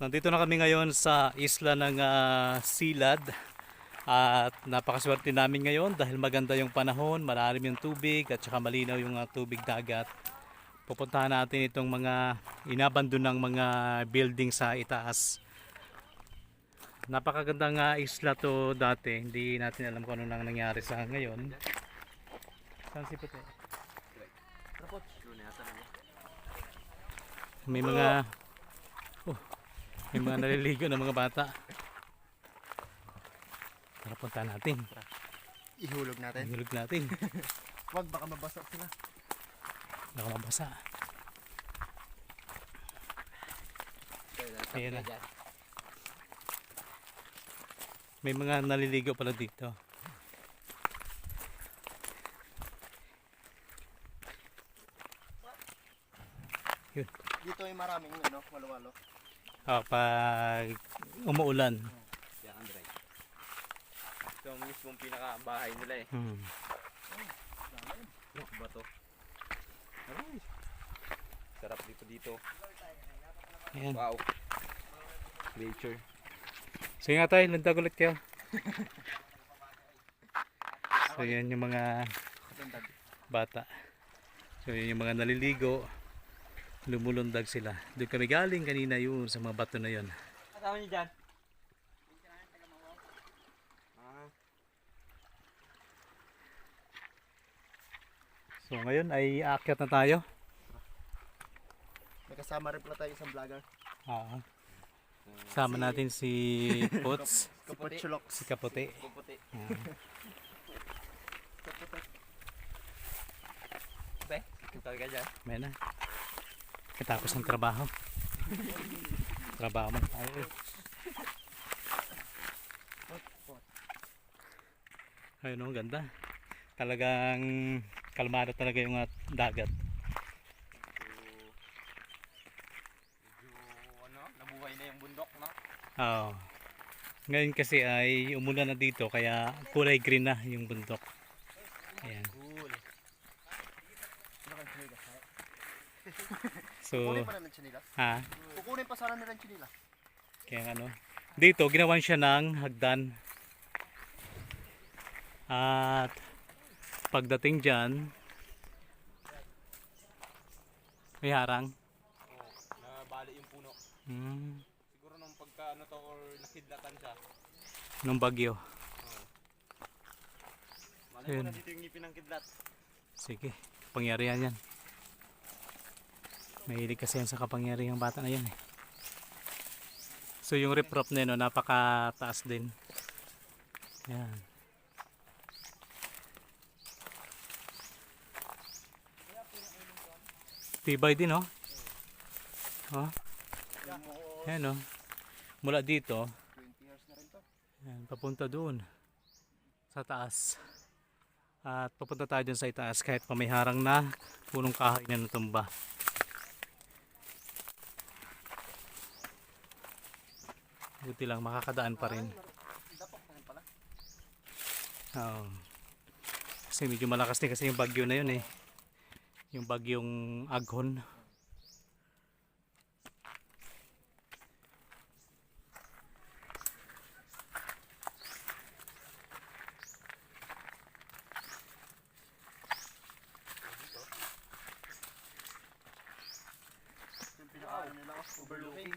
Nandito na kami ngayon sa isla ng Silad at napakaswerte namin ngayon dahil maganda yung panahon, malalim yung tubig at saka malinaw yung tubig dagat. Pupuntahan natin itong mga inabandon ng mga building sa itaas. Napakagandang isla to dati, hindi natin alam kung ano nang nangyari sa ngayon. Saan si Puti? May mga may mga naliligo na mga bata. Tara, punta natin. Ihulog natin. Ihulog natin. Wag, baka mabasa sila. Baka mabasa. Ayan na. May mga naliligo pala dito. Yun. Dito ay maraming walo-walo. Pag umuulan. Yan, Andre. Ito ang mismong pinaka-bahay nila eh. Bato. Aray. Sarap dito. Ayan. Wow. Nature. Sige nga tayo, lundag ulit kayo. So yan yung mga bata. So yan yung mga naliligo. Lumulundag sila. Doon kami galing kanina yun sa mga bato na yun. Kasama niyo dyan? So ngayon ay aakyat na tayo. May kasama rin pala tayo isang vlogger. Sama natin si Pots, Si Putsulok. si Kaputi. Puputi. Be, kita ka dyan. May na. Katapos ng trabaho. Trabaho man tayo. Ayun, ang ganda. Talagang kalmado talaga yung dagat. Nabuhay na yung bundok, no? Oo. Ngayon kasi ay umulan na dito kaya kulay green na yung bundok. Ayan. Cool. So, Kukunin pa na ng chinila. Kukunin pa sana nila ng chinila. kaya ano. Dito ginawan siya ng hagdan. At pagdating dyan, may harang. Nabali yung puno. Siguro nung pagka ano to or nakidlatan siya. Nung bagyo. Malay mo na dito yung ngipin ng kidlat. Sige, kapangyarihan yan. Mahilig kasi yan sa kapangyarihang bata na yan eh. So yung riprap na yun, napakataas din. Yan. Tibay din oh. Oh. Yan oh. Mula dito, 20 years na rin to. yan, papunta doon sa taas. At papunta tayo dun sa itaas kahit pa may harang na punong kahoy na natumba. Buti lang makakadaan pa rin. Dapak na rin pala. Oo. Kasi medyo malakas din kasi yung bagyo na yun eh. Yung bagyong Aghon. Yung pinaka nila overlooking.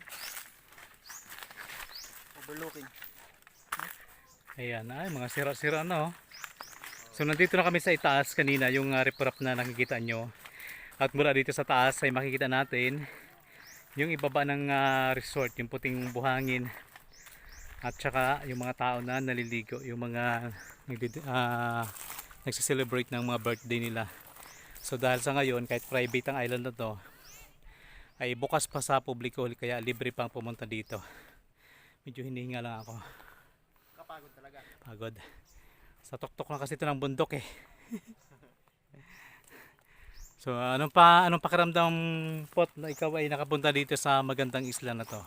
Overlooking. Ayan, ay mga sira-sira na oh. So nandito na kami sa itaas kanina, yung riprap na nakikita nyo. At mula dito sa taas ay makikita natin yung ibaba ng resort, yung puting buhangin. At saka yung mga tao na naliligo, yung mga nagse-celebrate ng mga birthday nila. So dahil sa ngayon, kahit private ang island na to, ay bukas pa sa publiko, kaya libre pang pumunta dito. Medyo hinihinga lang ako. Kapagod talaga. Pagod. Sa tuktok na kasi ito ng bundok eh. So anong pakiramdam Pot na ikaw ay nakapunta dito sa magandang isla na to?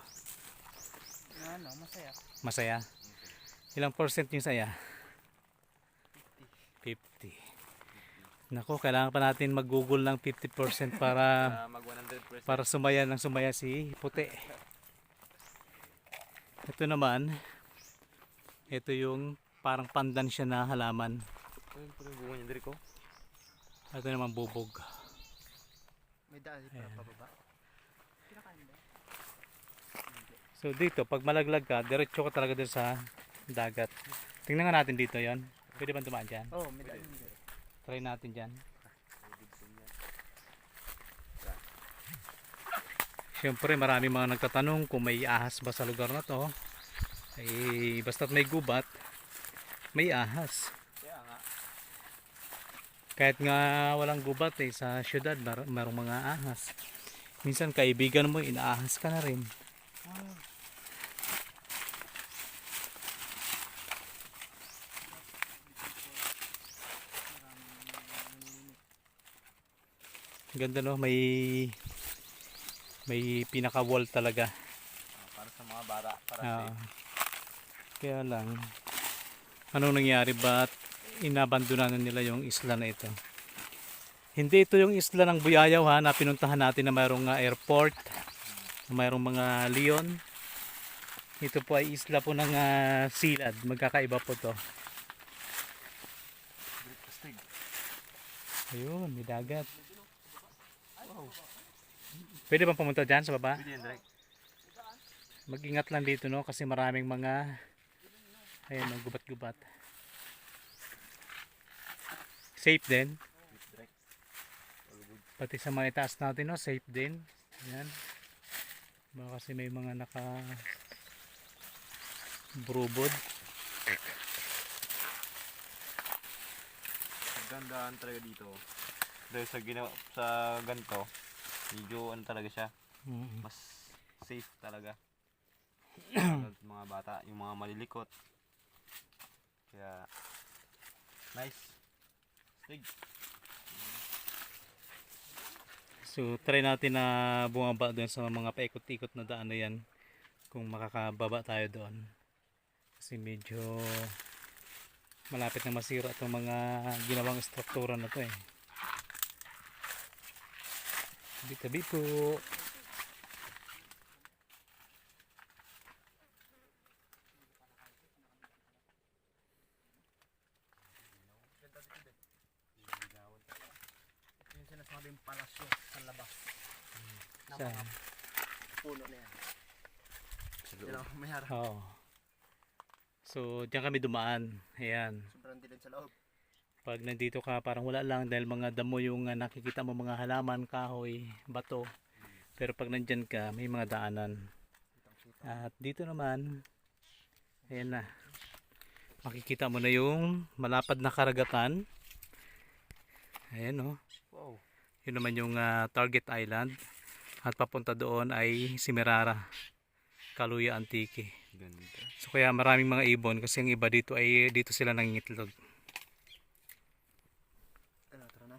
Masaya. Masaya? Ilang percent yung saya? 50. Nako, kailangan pa natin mag-google ng 50% para Mag 100%. para sumaya ng sumaya si Puti. Ito naman, ito yung parang pandan siya na halaman. Ayun po yung bunga niya, Derek, oh. Ito naman bubog. May daan para pababa. Kinakain ba? So dito, pag malaglag ka, diretso ka talaga dun sa dagat. Tingnan nga natin dito yon. Pwede ba dumaan dyan? Oo, may daan. Try natin dyan. Siyempre marami mga nagtatanong kung may ahas ba sa lugar na to. Eh, basta't may gubat, may ahas. Kaya nga. Kahit nga walang gubat eh, sa syudad merong mga ahas. Minsan kaibigan mo, inaahas ka na rin. Ganda no, may pinaka wall talaga. Para sa mga bata, para Ah, safe. kaya lang, anong nangyari, ba't inabandonan nila yung isla na ito? Hindi ito yung isla ng Buyayaw ha, na pinuntahan natin na mayroong airport, na mayroong mga leon. Ito po ay isla po ng Silad, magkakaiba po to. Astig. Ayun, may dagat. Pwede bang pumunta dyan sa baba? Pwede yan, Derek. Mag-ingat lang dito no, kasi maraming mga, ayun, mga gubat-gubat. Safe din. Derek. Pati sa mga itaas natin, no, safe din. Ayan. Baka kasi may mga naka brubod. Gandaan talaga dito. Dahil sa ginawa sa ganito, medyo ano talaga siya, mas safe talaga. Lalo sa mga bata, yung mga malilikot. Kaya nice. Stig. So try natin na bumaba doon sa mga paikot-ikot na daan na yan, kung makakababa tayo doon. Kasi medyo malapit na masira itong mga ginawang struktura na to eh. Tabi-tabi po. Ito yung sinasabing palasyo sa labas. Ng Sa, mga puno na yan. Yan ang may harap. oo. So diyan kami dumaan. Ayan. Sobrang dilim sa loob. Pag nandito ka parang wala lang dahil mga damo yung nakikita mo, mga halaman, kahoy, bato. Pero pag nandyan ka may mga daanan. At dito naman, ayan na, makikita mo na yung malapad na karagatan. Ayan o, Wow. yun naman yung Target Island. At papunta doon ay Simirara, Kaluya Antique. Ganda. So kaya maraming mga ibon kasi ang iba dito ay dito sila nangingitlog. Ano, tara na.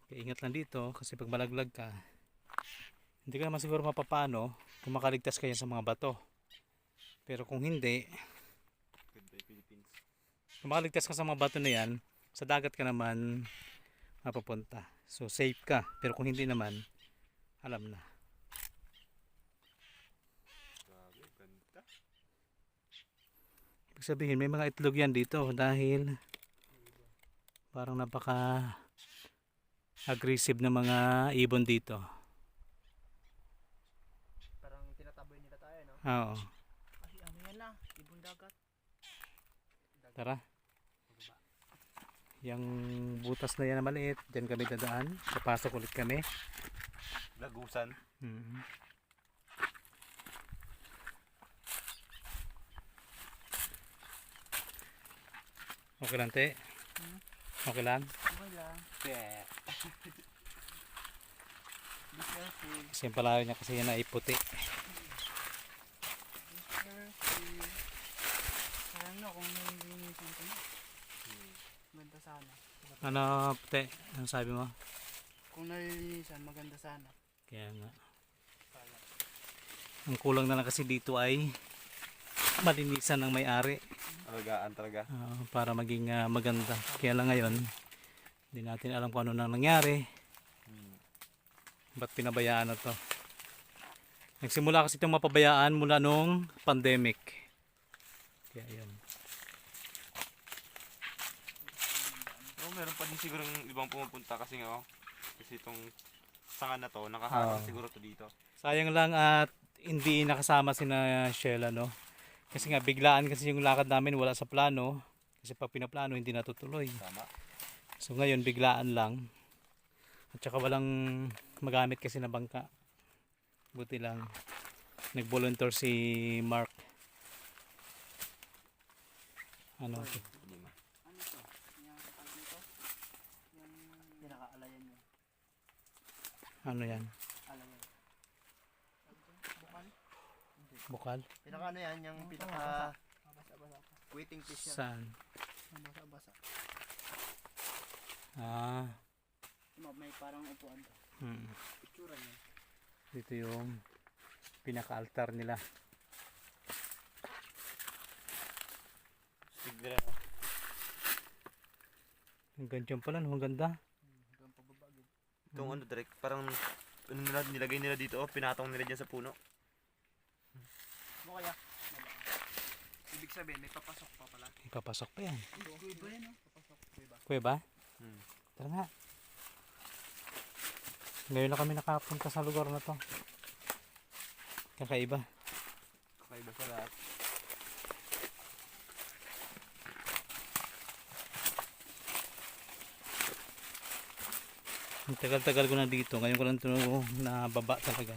Kaya ingat lang dito kasi pag malaglag ka, hindi ka naman siguro mapapano kung makaligtas kayo sa mga bato. Pero kung hindi, Ganda yung Philippines. kung makaligtas ka sa mga bato na yan, sa dagat ka naman mapapunta. So safe ka. Pero kung hindi naman, alam na. Grabe, ganda. Ibig sabihin may mga itlog yan dito dahil parang napaka aggressive na mga ibon dito. Parang tinataboy nila tayo, no? Oo. Ay, ano yan lang? Ibon dagat. Tara. Yung butas na yan na maliit, dyan kami dadaan. Papasok ulit kami. Lagusan. Mhm. Okay lang, te? Okay lang? Okay lang. Yeah. Be careful. Kasi yung palayo niya kasi yan ay puti. Be careful. Sayang na kung nalilinisan ko na. Maganda sana. Ano, te? Ano sabi mo? Kung nalilinisan, maganda sana. Kaya nga. Ang kulang na lang kasi dito ay malinisan ng may-ari. Alagaan talaga. Para maging maganda. Kaya lang ngayon, hindi natin alam kung ano nang nangyari. Ba't pinabayaan na to? Nagsimula kasi itong mapabayaan mula nung pandemic. Kaya yun. Oh, meron pa din siguro ibang pumupunta kasi nga oh. Kasi itong sanga na to, nakaharang Oo. siguro to dito. Sayang lang at hindi nakasama si na Sheila, no? Kasi nga biglaan kasi yung lakad namin, wala sa plano. Kasi pag pinaplano hindi natutuloy. Tama. So ngayon biglaan lang. At saka walang magamit kasi na bangka. Buti lang nag-volunteer si Mark. Ano? Hindi ma. Ano to? Yung kapag nito? Yung pinaka-alayan niya. Ano yan? Alayan. Bukal? Bukal? Pinaka ano yan, yung pinaka Basa-basa pa. waiting fish yan. Saan? Basa-basa. Ah. May parang upuan to. Picture niya. Dito yung pinaka-altar nila. Sigla no. Ang ganyan pala, no? Ang ganda. Hanggang pababa. Itong ano direct, parang ano nila, nilagay nila dito oh, pinatong nila dyan sa puno. Mo kaya? Ibig sabihin, may papasok pa pala. Ipapasok pa yan. Iba yan, no? Papasok. Iba. Kuya ba? Hmm. Tara nga. Ngayon na kami nakapunta sa lugar na to. Kakaiba. Kakaiba sa lahat. Ang tagal-tagal ko na dito. Ngayon ko lang ito nababa talaga.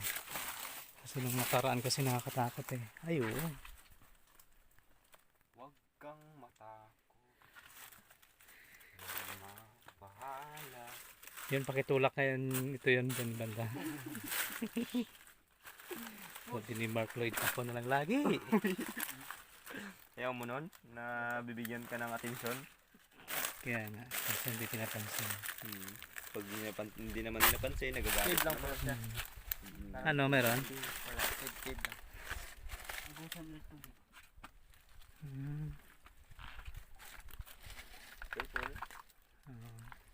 Kasi nung nakaraan kasi nakakatakot eh. Ay oo. Huwag kang matakot. Mapahala. Yun, pakitulak ngayon. Ito yun, dyan banda. Sabi ni Mark Lloyd, ako na lang lagi. Ayaw mo nun na bibigyan ka ng atensyon? Kaya nga, kasi hindi pinapansin. Pag hindi naman napansin, nagagalit Cave lang naman. pala siya. Ano, meron? Wala, cave lang. Abusan ng tubig. Careful.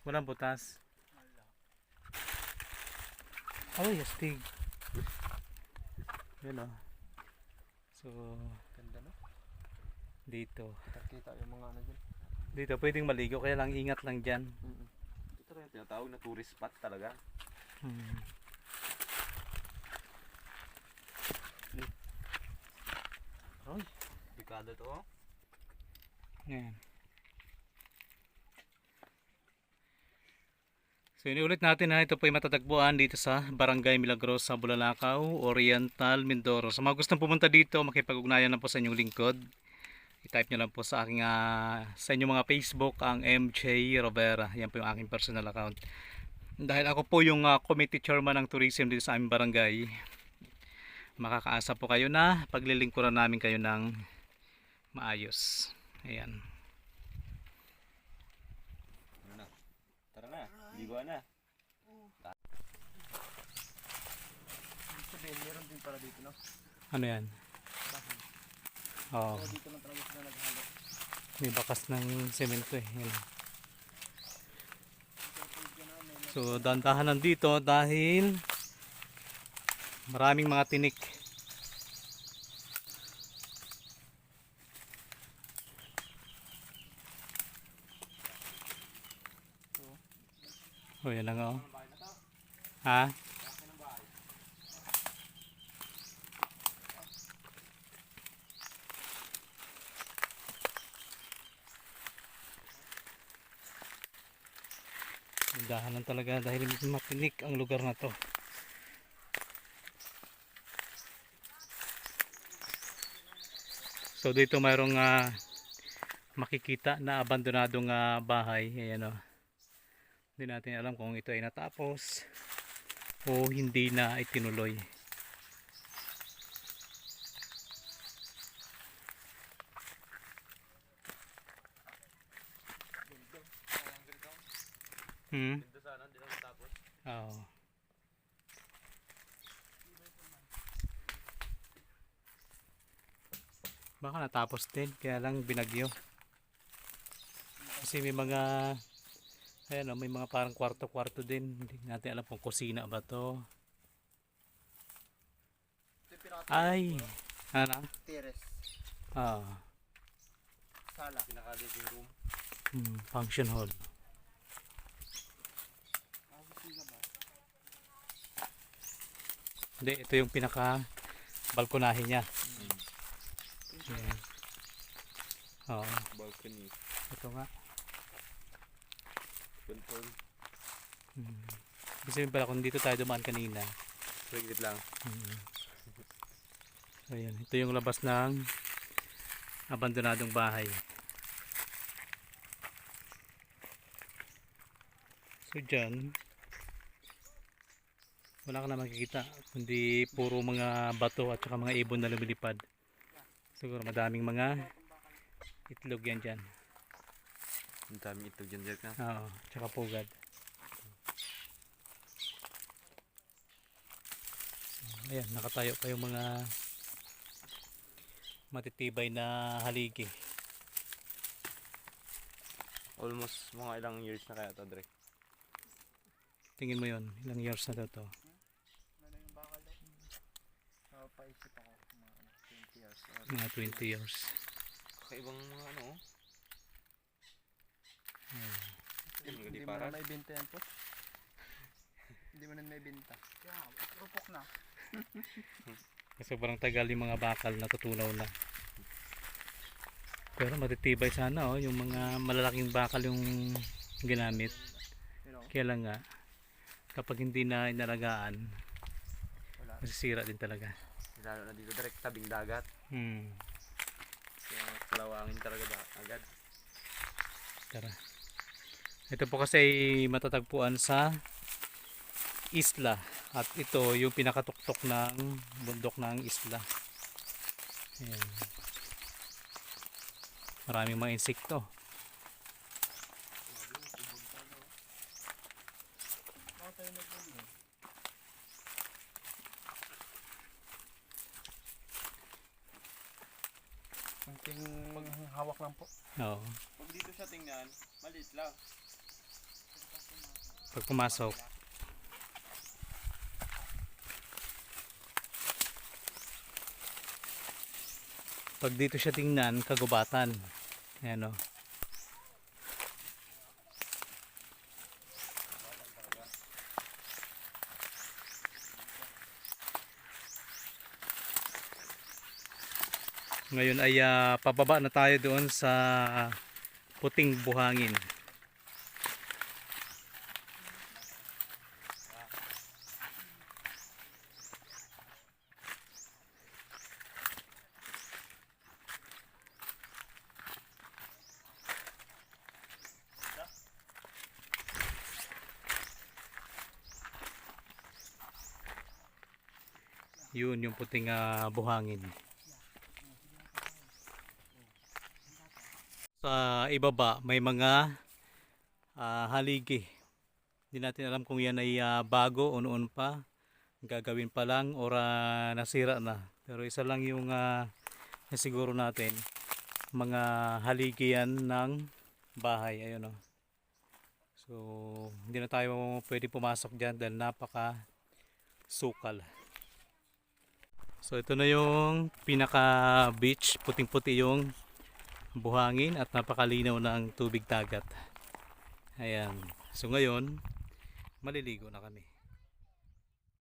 Walang butas. Ay, astig. Yun o. So, Ganda no? dito. Kita yung mga ano dyan. Dito, pwedeng maligo, kaya lang ingat lang dyan. Ito talaga yung tinatawag na tourist spot talaga. Hmm. Ay, bikada to oh. Yan. So iniulit natin na ito po ay matatagpuan dito sa Barangay Milagrosa, Bulalakaw, Oriental, Mindoro. Sa mga gustong pumunta dito, makipag-ugnayan na po sa inyong lingkod. I-type nyo lang po sa aking sa inyong mga Facebook ang MJ Rovera. Yan po yung aking personal account. Dahil ako po yung committee chairman ng tourism dito sa aming barangay, makakaasa po kayo na paglilingkuran namin kayo ng maayos. Ayan. Ano na? Tara na, liguan na. Sabihin, meron din para dito no? Ano yan? Bahan. Oh, So dito lang talaga sila naghalo. may bakas ng semento eh. Yan. So dandahan nandito dahil maraming mga tinik. Oh, yan na nga oh. Ha? Dahanan talaga dahil matinik ang lugar na to. So dito mayroong makikita na abandonadong bahay. Ayan o. Hindi natin alam kung ito ay natapos o hindi na itinuloy. Dito sana, hindi lang matapos. Oo. Baka natapos din, kaya lang binagyo. Kasi may mga ayan o, may mga parang kwarto-kwarto din. Hindi natin alam kung kusina ba to. Ito yung pinaka Ay! Ano? terrace. Ah. Sala. Pinaka-living room. Function hall. Tapos yung labas. Hindi, ito yung pinaka balkonahe niya. Ayan. Oo, Balcony. ito nga. Control. Kasi pala kung dito tayo dumaan kanina. Saglit lang. So, ayan, ito yung labas ng abandonadong bahay. So dyan, wala ka na makikita, kundi puro mga bato at saka mga ibon na lumilipad. Siguro madaming mga itlog yan dyan. Ang dami ito dyan, Jack, na. Oo, tsaka pugad. So, ayan, nakatayo pa yung mga matitibay na haligi. Almost mga ilang years na kaya ito, Dre. Tingin mo yun, ilang years na to? Ano yung bakal daw? Paisip ako. Mga 20 years. Mga 20 years. Kakaibang mga ano, oh. Hindi mo na may binta yan po. Hindi mo na may binta. Kaya nga, rupok na. Kasi sobrang tagal yung mga bakal natutunaw na. Pero matitibay sana yung mga malalaking bakal yung ginamit. You know? Kaya lang nga, kapag hindi na inalagaan, Wala. masisira din talaga. Lalo na dito, direct tabing dagat. Kaya kalawangin talaga ba agad. Tara. Ito po kasi ay matatagpuan sa isla. At ito yung pinakatuktok ng bundok ng isla. Ayan. Maraming mga insekto. Kunting hawak lang po. Oo. Pag dito siya tingnan, maliit lang. Pag pumasok, pag dito siya tingnan, kagubatan. Ayan o. Ngayon ay pababa na tayo doon sa puting buhangin. Yun yung puting buhangin. Sa ibaba may mga haligi. Hindi natin alam kung yan ay bago o noon pa, gagawin pa lang o nasira na. Pero isa lang yung siguro natin, mga haligi yan ng bahay. Ayun o. So hindi na tayo pwede pumasok dyan dahil napaka sukal. So ito na yung pinaka beach, puting-puti yung buhangin at napakalinaw ng tubig dagat. Ayan. So ngayon, maliligo na kami.